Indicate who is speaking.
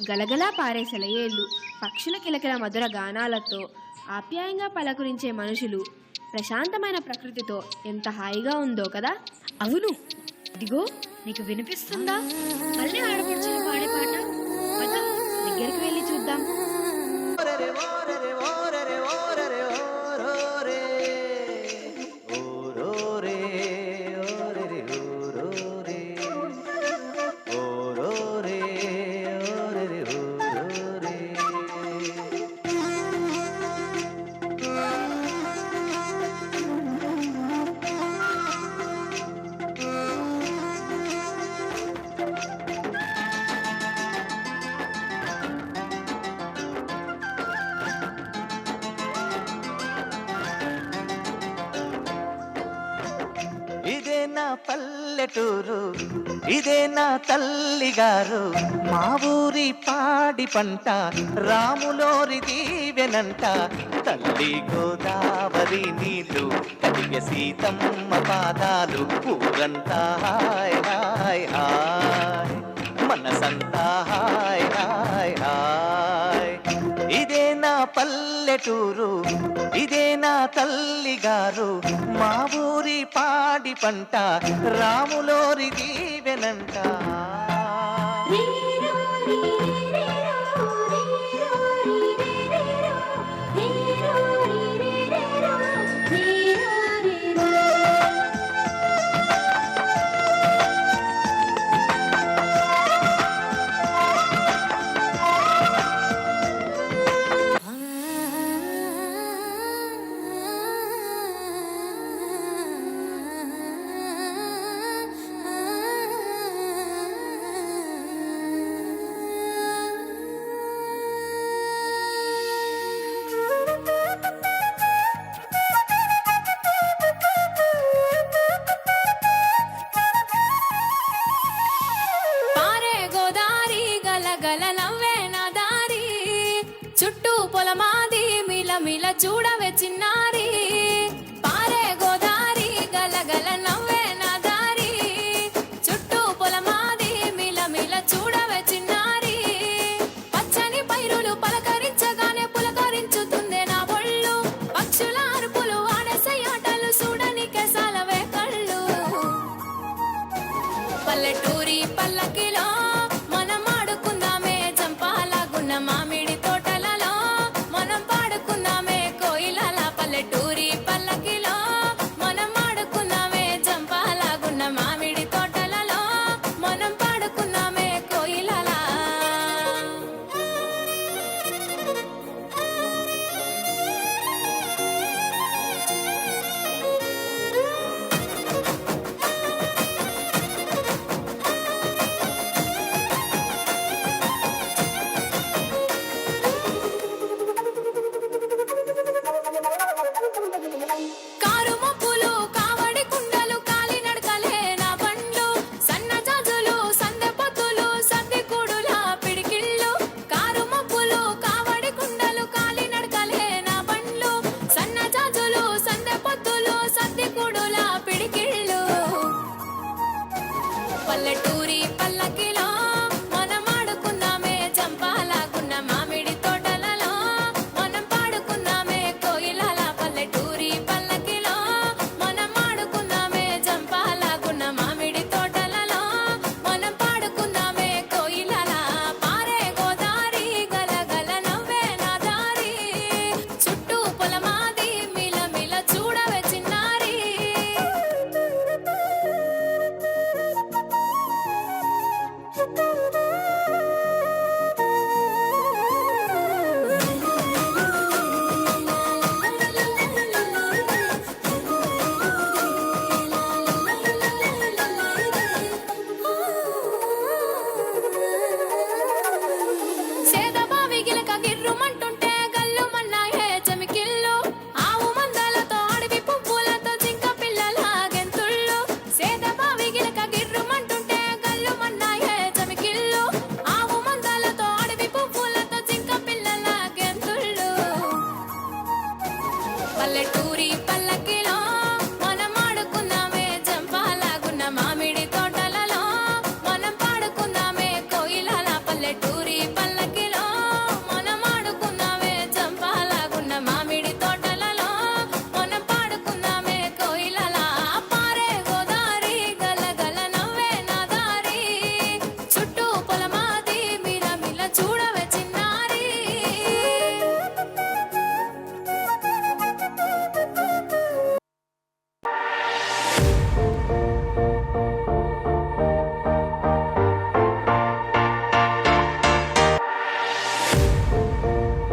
Speaker 1: గలగలా పారే సెలయేళ్ళు, పక్షుల కిలకిల మధుర గానాలతో ఆప్యాయంగా పలకరించే మనుషులు, ప్రశాంతమైన ప్రకృతితో ఎంత హాయిగా ఉందో కదా.
Speaker 2: అవును, ఇదిగో నీకు వినిపిస్తుందా మళ్ళీ ఆడపడుచులు పాడే పాట? పద,
Speaker 1: దగ్గరికి వెళ్ళి చూద్దాం.
Speaker 3: ఇదే నా పల్లెటూరు, ఇదే నా తల్లిగారు, మా ఊరి పాడి పంట రాములోరి దీవెనంట. తల్లి గోదావరి నీళ్ళు కలిగే సీతమ్మ పాదాలు, ఊరంతా హాయ్ హాయ్ హాయ్, మనసంతా హాయ్ హాయ్ హాయ్. ఇదే నా పల్లెటూరు, ఇదే నా తల్లిగారు, మా ఊరి పాడి పంట రాములోరి దీవెనంట.
Speaker 4: చుట్టూ పొలమాది మిల మిల చూడవే చిన్నారి, పారే గోదారి గలగల నవ్వే నా దారి, చుట్టూ పొలమాది మిల మిల చూడవే